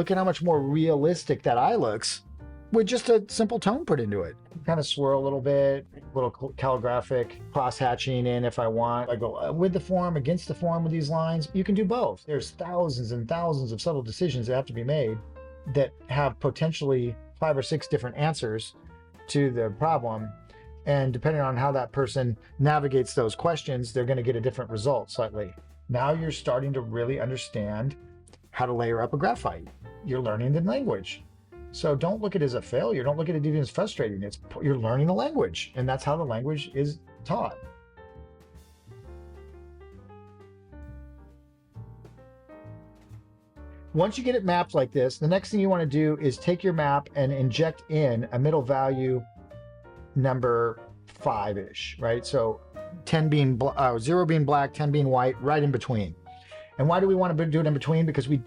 Look at how much more realistic that eye looks with just a simple tone put into it. Kind of swirl a little bit, a little calligraphic cross-hatching in if I want. I go with the form, against the form with these lines. You can do both. There's thousands and thousands of subtle decisions that have to be made that have potentially 5 or 6 different answers to the problem. And depending on how that person navigates those questions, they're going to get a different result slightly. Now you're starting to really understand how to layer up a graphite. You're learning the language. So don't look at it as a failure. Don't look at it even as frustrating. You're learning the language, and that's how the language is taught. Once you get it mapped like this, the next thing you want to do is take your map and inject in a middle value number 5-ish, right? So 10 being 0 being black, 10 being white, right in between. And why do we want to do it in between? Because we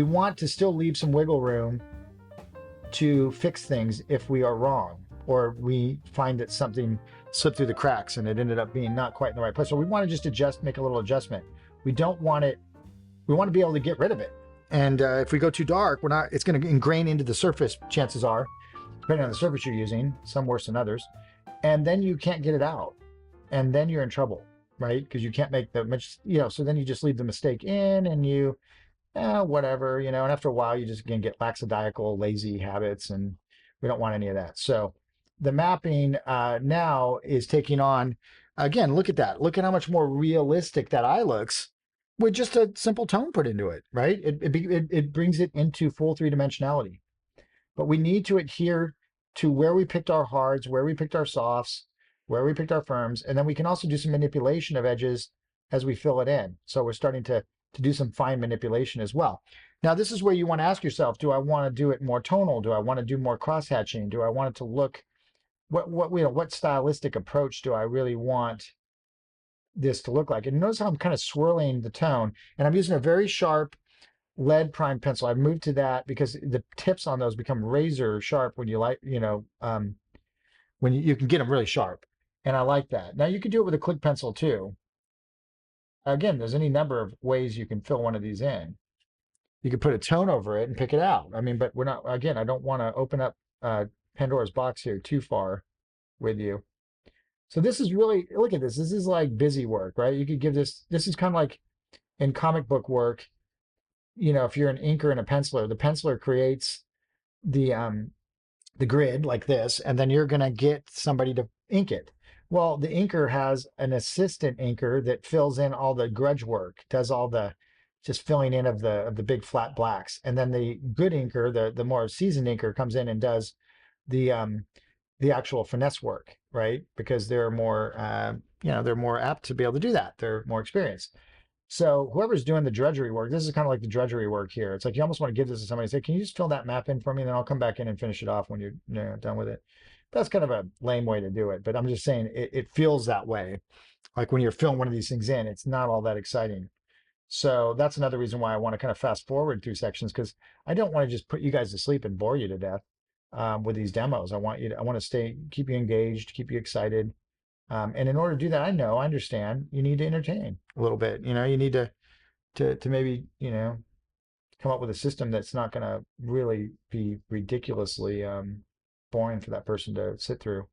want to still leave some wiggle room to fix things if we are wrong, or we find that something slipped through the cracks and it ended up being not quite in the right place. So we want to just adjust, make a little adjustment. We don't want it, we want to be able to get rid of it. And if we go too dark, it's going to ingrain into the surface, chances are, depending on the surface you're using, some worse than others. And then you can't get it out. And then you're in trouble, right? Because you can't make so then you just leave the mistake in and you, whatever, and after a while you just again get lackadaisical, lazy habits, and we don't want any of that. So the mapping now is taking on, again, look at that. Look at how much more realistic that eye looks with just a simple tone put into it, right? It brings it into full 3-dimensionality. But we need to adhere to where we picked our hards, where we picked our softs, where we picked our firms, and then we can also do some manipulation of edges as we fill it in. So we're starting to do some fine manipulation as well. Now, this is where you want to ask yourself, do I want to do it more tonal? Do I want to do more cross-hatching? Do I want it to look, what stylistic approach do I really want this to look like? And notice how I'm kind of swirling the tone, and I'm using a very sharp lead prime pencil. I've moved to that because the tips on those become razor sharp when you when you can get them really sharp. And I like that. Now you can do it with a click pencil too. Again, there's any number of ways you can fill one of these in. You could put a tone over it and pick it out. I mean, but we're not, again, I don't want to open up Pandora's box here too far with you. So this is really, look at this. This is like busy work, right? You could give this is kind of like in comic book work, if you're an inker and a penciler, the penciler creates the grid like this, and then you're going to get somebody to ink it. Well, the inker has an assistant inker that fills in all the grudge work, does all the just filling in of the big flat blacks. And then the good inker, the more seasoned inker, comes in and does the actual finesse work, right? Because they're more they're more apt to be able to do that. They're more experienced. So whoever's doing the drudgery work, this is kind of like the drudgery work here. It's like you almost want to give this to somebody and say, can you just fill that map in for me? And then I'll come back in and finish it off when you're done with it. That's kind of a lame way to do it, but I'm just saying it feels that way. Like when you're filling one of these things in, it's not all that exciting. So that's another reason why I want to kind of fast forward through sections, because I don't want to just put you guys to sleep and bore you to death with these demos. I want to keep you engaged, keep you excited. And in order to do that, I understand, you need to entertain a little bit. You need to maybe, come up with a system that's not going to really be ridiculously boring for that person to sit through.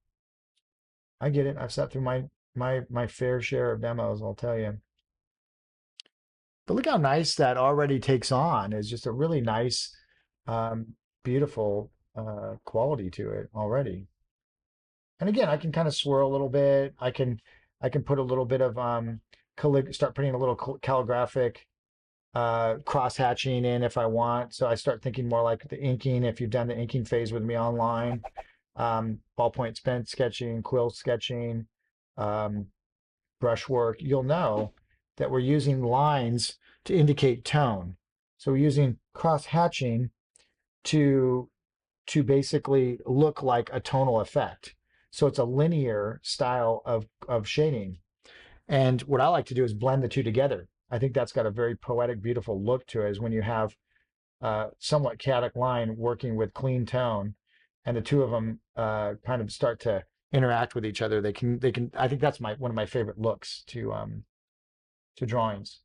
I get it. I've sat through my fair share of demos, I'll tell you. But look how nice that already takes on. It's just a really nice, beautiful quality to it already. And again, I can kind of swirl a little bit. I can put a little bit of start putting a little calligraphic cross-hatching in if I want. So I start thinking more like the inking. If you've done the inking phase with me online, ballpoint pen sketching, quill sketching, brushwork, you'll know that we're using lines to indicate tone. So we're using cross-hatching to basically look like a tonal effect. So it's a linear style of shading. And what I like to do is blend the two together. I think that's got a very poetic, beautiful look to it, is when you have somewhat chaotic line working with clean tone, and the two of them kind of start to interact with each other. They can. I think that's one of my favorite looks to drawings.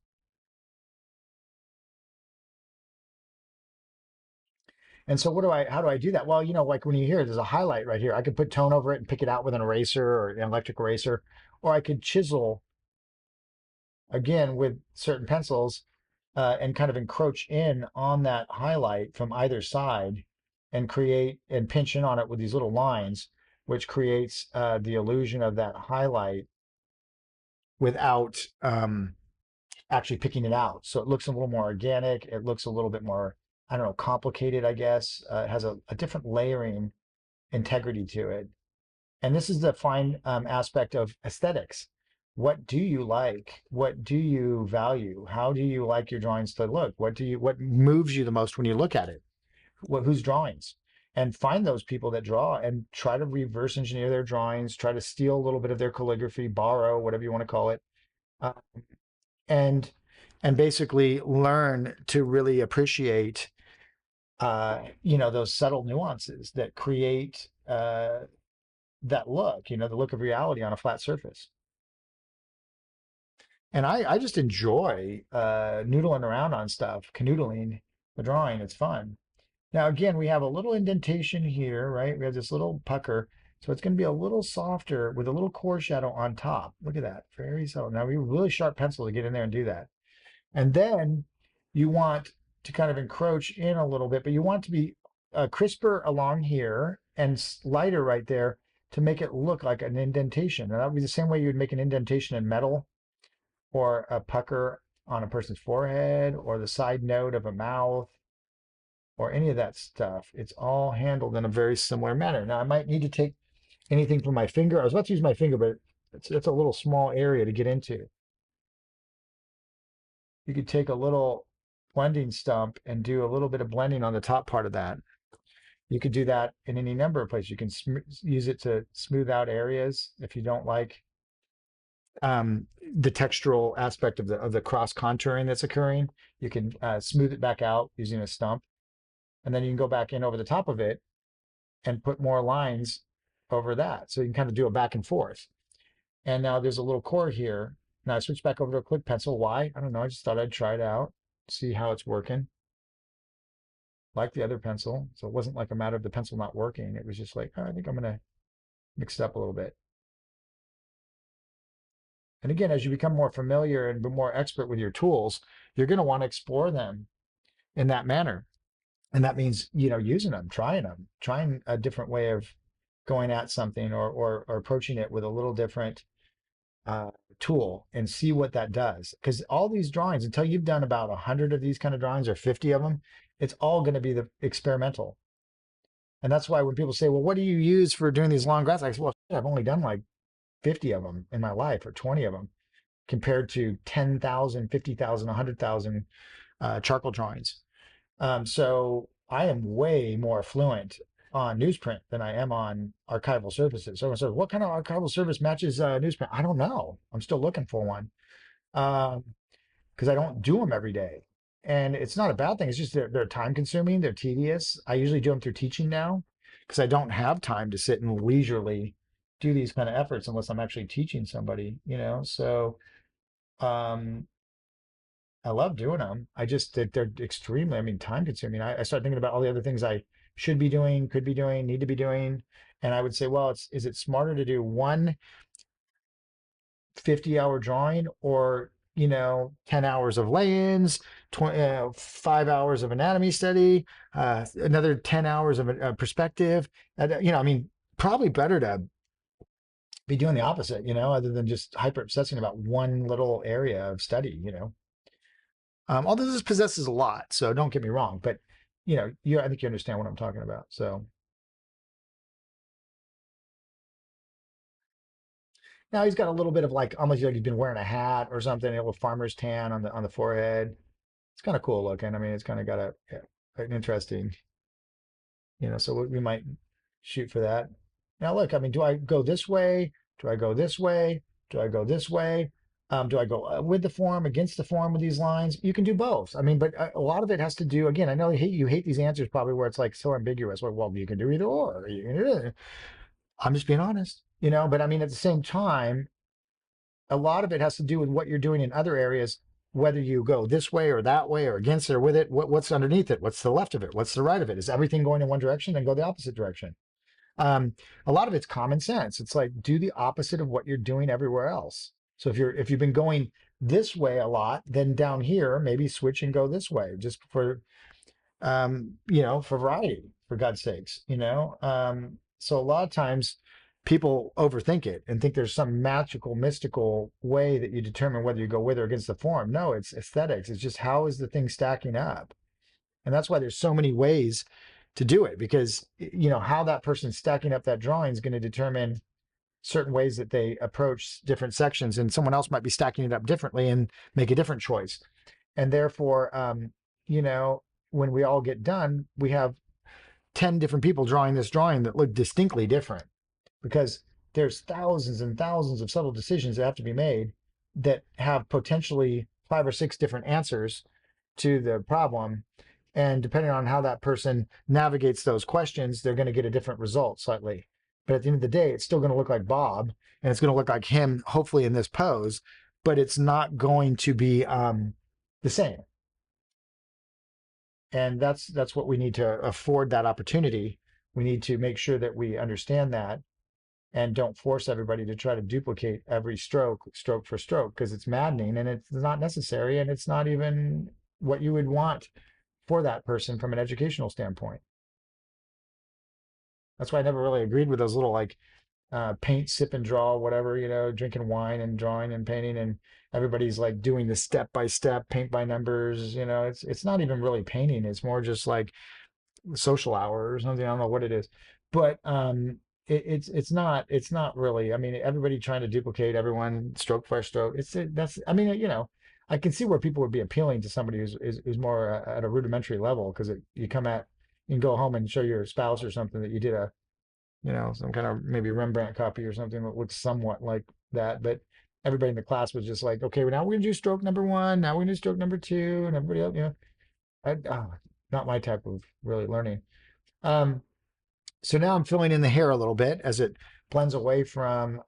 And so how do I do that? Well, like when you hear there's a highlight right here, I could put tone over it and pick it out with an eraser or an electric eraser, or I could chisel again with certain pencils and kind of encroach in on that highlight from either side and create and pinch in on it with these little lines, which creates the illusion of that highlight without actually picking it out. So it looks a little more organic. It looks a little bit more, I don't know, complicated, I guess. It has a different layering integrity to it. And this is the fine aspect of aesthetics. What do you like? What do you value? How do you like your drawings to look? What moves you the most when you look at it? Whose drawings? And find those people that draw and try to reverse engineer their drawings, try to steal a little bit of their calligraphy, borrow, whatever you want to call it, uh, and and basically learn to really appreciate those subtle nuances that create that look, the look of reality on a flat surface. And I just enjoy noodling around on stuff, canoodling the drawing. It's fun. Now, again, we have a little indentation here, right? We have this little pucker. So it's going to be a little softer with a little core shadow on top. Look at that. Very subtle. Now, we have a really sharp pencil to get in there and do that. And then you want to kind of encroach in a little bit, but you want to be crisper along here and lighter right there to make it look like an indentation. And that would be the same way you would make an indentation in metal or a pucker on a person's forehead or the side note of a mouth or any of that stuff. It's all handled in a very similar manner. Now, I might need to take anything from my finger. I was about to use my finger, but it's a little small area to get into. You could take a little blending stump and do a little bit of blending on the top part of that. You could do that in any number of places. You can use it to smooth out areas if you don't like the textural aspect of the cross contouring that's occurring. You can smooth it back out using a stump, and then you can go back in over the top of it and put more lines over that. So you can kind of do it back and forth. And now there's a little core here. Now I switch back over to a quick pencil. Why? I don't know. I just thought I'd try it out, see how it's working. Like the other pencil. So it wasn't like a matter of the pencil not working. It was just like, oh, I think I'm going to mix it up a little bit. And again, as you become more familiar and more expert with your tools, you're going to want to explore them in that manner. And that means, using them, trying a different way of going at something or approaching it with a little different uh, tool and see what that does. Because all these drawings, until you've done about 100 of these kind of drawings or 50 of them, it's all going to be the experimental. And that's why when people say, well, what do you use for doing these long graphs? I say, well, I've only done like 50 of them in my life or 20 of them compared to 10,000, 50,000, 100,000 charcoal drawings. So I am way more fluent on newsprint than I am on archival surfaces. Someone says, what kind of archival surface matches newsprint? I don't know. I'm still looking for one because I don't do them every day. And it's not a bad thing. It's just they're time consuming. They're tedious. I usually do them through teaching now because I don't have time to sit and leisurely do these kind of efforts unless I'm actually teaching somebody. So um, I love doing them. I just they're extremely, I mean, time consuming. I start thinking about all the other things I should be doing, could be doing, need to be doing. And I would say, well, is it smarter to do one 50-hour drawing or 10 hours of lay-ins, 5 hours of anatomy study, another 10 hours of perspective. I mean, probably better to be doing the opposite, other than just hyper obsessing about one little area of study. Although this possesses a lot, so don't get me wrong, but I think you understand what I'm talking about. So now he's got a little bit of like almost like he's been wearing a hat or something, a little farmer's tan on the forehead. It's kind of cool looking. I mean, it's kind of got an interesting. So we might shoot for that. Now look, I mean, do I go this way? Do I go this way? Do I go this way? Do I go with the form, against the form with these lines? You can do both. I mean, but a lot of it has to do, again, I know you hate these answers probably where it's like so ambiguous. Well, you can do either or. You can do it. I'm just being honest. But I mean, at the same time, a lot of it has to do with what you're doing in other areas whether you go this way or that way or against it or with it, what's underneath it? What's to the left of it? What's to the right of it? Is everything going in one direction? Then go the opposite direction. Um, a lot of it's common sense. It's like do the opposite of what you're doing everywhere else. So if you've been going this way a lot, then down here maybe switch and go this way, just for for variety, for God's sakes, So a lot of times people overthink it and think there's some magical, mystical way that you determine whether you go with or against the form. No, it's aesthetics. It's just how is the thing stacking up? And that's why there's so many ways to do it because how that person's stacking up that drawing is going to determine certain ways that they approach different sections, and someone else might be stacking it up differently and make a different choice. And therefore, you know, when we all get done, we have 10 different people drawing this drawing that look distinctly different because there's thousands and thousands of subtle decisions that have to be made that have potentially 5 or 6 different answers to the problem. And depending on how that person navigates those questions, they're going to get a different result slightly. But at the end of the day, it's still going to look like Bob and it's going to look like him, hopefully in this pose, but it's not going to be the same. And that's what we need to afford that opportunity. We need to make sure that we understand that and don't force everybody to try to duplicate every stroke, stroke for stroke, because it's maddening and it's not necessary and it's not even what you would want for that person from an educational standpoint. That's why I never really agreed with those little like paint, sip and draw, whatever, drinking wine and drawing and painting, and everybody's like doing the step by step, paint by numbers. It's not even really painting. It's more just like social hour or something. I don't know what it is, but it's not really. I mean, everybody trying to duplicate everyone stroke by stroke. That's I mean, I can see where people would be appealing to somebody who's more at a rudimentary level because you can go home and show your spouse or something that you did some kind of maybe Rembrandt copy or something that looks somewhat like that. But everybody in the class was just like, okay, well, now we're gonna do stroke number one, now we're gonna do stroke number two, and everybody else, not my type of really learning. Um, so now I'm filling in the hair a little bit as it blends away from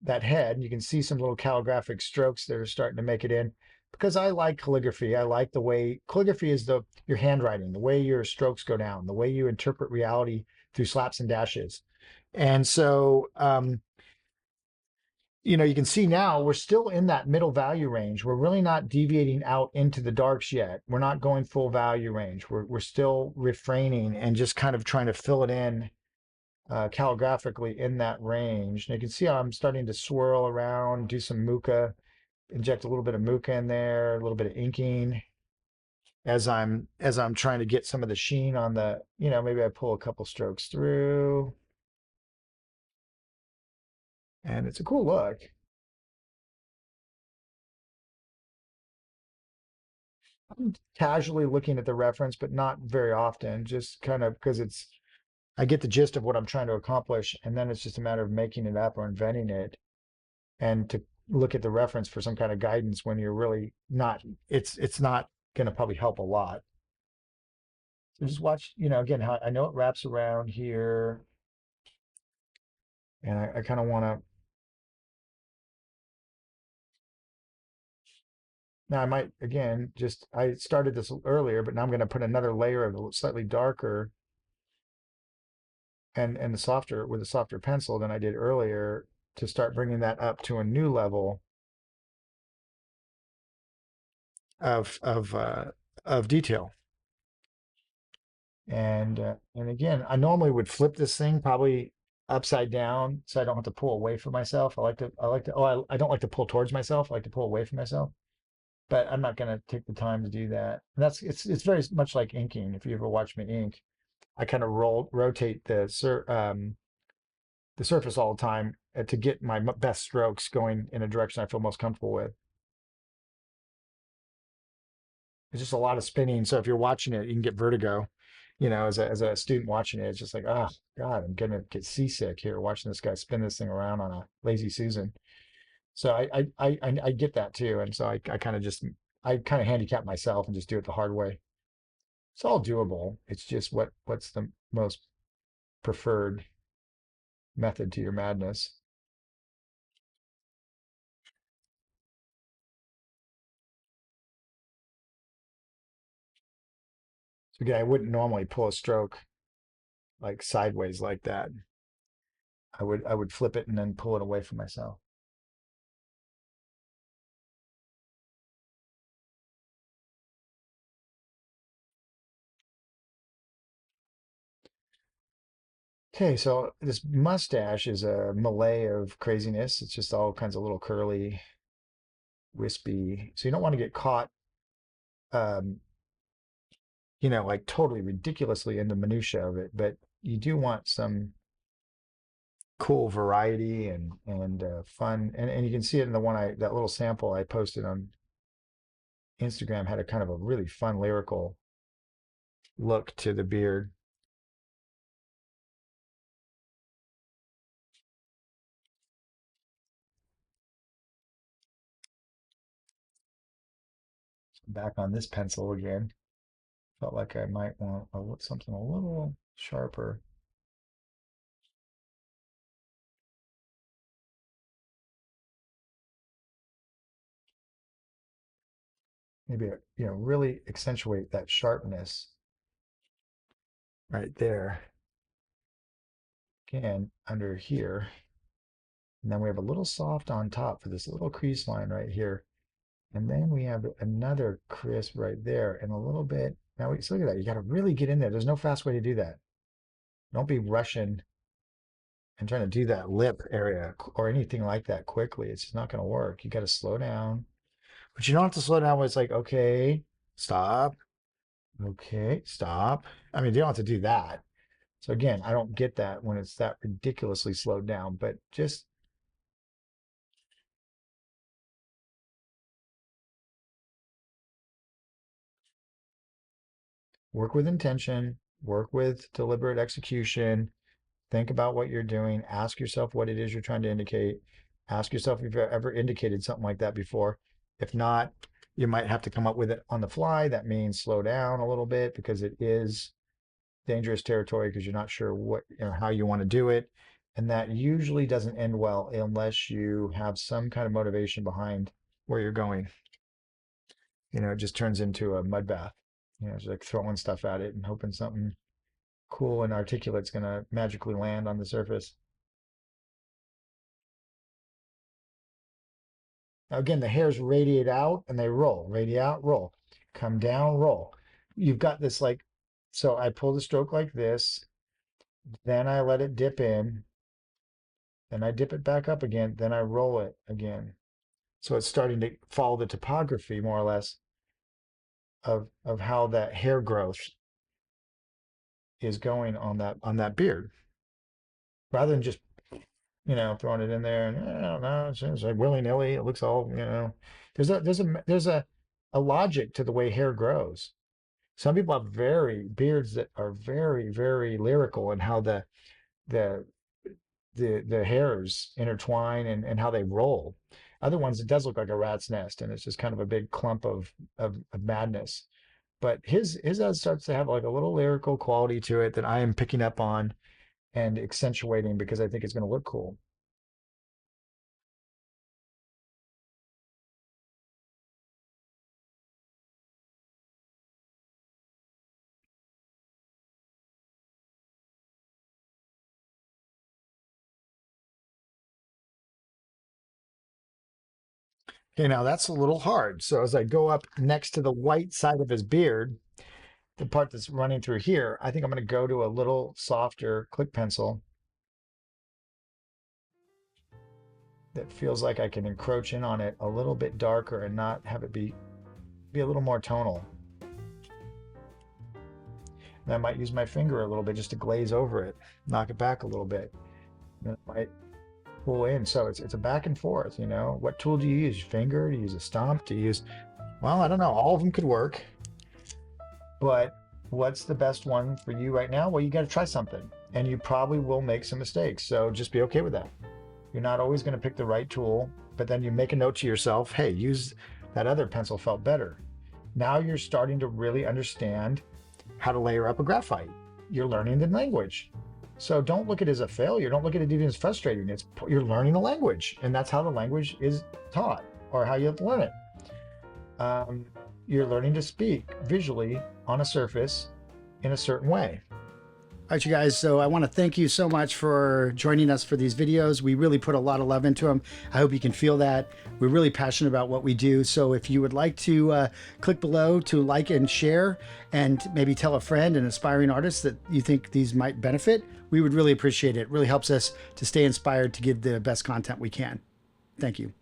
that head. You can see some little calligraphic strokes that are starting to make it in because I like calligraphy. I like the way calligraphy is your handwriting, the way your strokes go down, the way you interpret reality through slaps and dashes. And so, you can see now we're still in that middle value range. We're really not deviating out into the darks yet. We're not going full value range. We're still refraining and just kind of trying to fill it in calligraphically in that range. And you can see how I'm starting to swirl around, do some muka, inject a little bit of muka in there, a little bit of inking as I'm trying to get some of the sheen on maybe I pull a couple strokes through. And it's a cool look. I'm casually looking at the reference, but not very often, just kind of because I get the gist of what I'm trying to accomplish, and then it's just a matter of making it up or inventing it. And to look at the reference for some kind of guidance when you're really not, it's not going to probably help a lot. So just watch, again, how I know it wraps around here, and I kind of want to. Now I might again just I started this earlier, but now I'm going to put another layer of slightly darker and the softer with a softer pencil than I did earlier to start bringing that up to a new level of detail. And again, I normally would flip this thing probably upside down so I don't have to pull away from myself. I don't like to pull towards myself. I like to pull away from myself. But I'm not going to take the time to do that. And it's very much like inking. If you ever watch me ink, I kind of rotate the surface all the time to get my best strokes going in a direction I feel most comfortable with. It's just a lot of spinning. So if you're watching it, you can get vertigo. As a student watching it, it's just like, oh God, I'm gonna get seasick here watching this guy spin this thing around on a lazy Susan. So I get that too, and so I kind of just I kind of handicap myself and just do it the hard way. It's all doable. It's just what's the most preferred method to your madness. So again, I wouldn't normally pull a stroke like sideways like that. I would flip it and then pull it away from myself. Okay, so this mustache is a melee of craziness. It's just all kinds of little curly, wispy. So you don't want to get caught, um, like totally ridiculously in the minutia of it, but you do want some cool variety and fun. And you can see it in the one that little sample I posted on Instagram had a kind of a really fun lyrical look to the beard. Back on this pencil again. Felt like I might want something a little sharper. Maybe, really accentuate that sharpness right there. Again, under here. And then we have a little soft on top for this little crease line right here. And then we have another crisp right there and a little bit. Now, so look at that. You got to really get in there. There's no fast way to do that. Don't be rushing and trying to do that lip area or anything like that quickly. It's just not going to work. You got to slow down. But you don't have to slow down when it's like, okay, stop. Okay, stop. I mean, you don't have to do that. So again, I don't get that when it's that ridiculously slowed down, but just work with intention, work with deliberate execution, think about what you're doing, ask yourself what it is you're trying to indicate, ask yourself if you've ever indicated something like that before. If not, you might have to come up with it on the fly. That means slow down a little bit because it is dangerous territory because you're not sure how you want to do it. And that usually doesn't end well unless you have some kind of motivation behind where you're going. It just turns into a mud bath. It's like throwing stuff at it and hoping something cool and articulate's going to magically land on the surface. Now, again, the hairs radiate out and they roll, radiate out, roll, come down, roll. You've got this so I pull the stroke like this, then I let it dip in, then I dip it back up again, then I roll it again. So it's starting to follow the topography more or less of how that hair growth is going on that beard, rather than just throwing it in there and I don't know, it's like willy nilly. It looks all There's a logic to the way hair grows. Some people have beards that are very very lyrical in how the the hairs intertwine and how they roll. Other ones, it does look like a rat's nest, and it's just kind of a big clump of madness. But his starts to have like a little lyrical quality to it that I am picking up on and accentuating because I think it's going to look cool. Okay, now that's a little hard. So as I go up next to the white side of his beard, the part that's running through here, I think I'm going to go to a little softer click pencil that feels like I can encroach in on it a little bit darker and not have it be a little more tonal. And I might use my finger a little bit just to glaze over it, knock it back a little bit. And it might pull in. So it's a back and forth, What tool do you use? Finger? Do you use a stump? Do you use, well, I don't know. All of them could work. But what's the best one for you right now? Well, you got to try something. And you probably will make some mistakes. So just be okay with that. You're not always going to pick the right tool, but then you make a note to yourself, hey, use that other pencil, felt better. Now you're starting to really understand how to layer up a graphite. You're learning the language. So don't look at it as a failure. Don't look at it even as frustrating. You're learning the language, and that's how the language is taught, or how you have to learn it. You're learning to speak visually on a surface in a certain way. All right, you guys, so I want to thank you so much for joining us for these videos. We really put a lot of love into them. I hope you can feel that. We're really passionate about what we do. So if you would like to click below to like and share, and maybe tell a friend, an aspiring artist, that you think these might benefit, we would really appreciate it. It really helps us to stay inspired to give the best content we can. Thank you.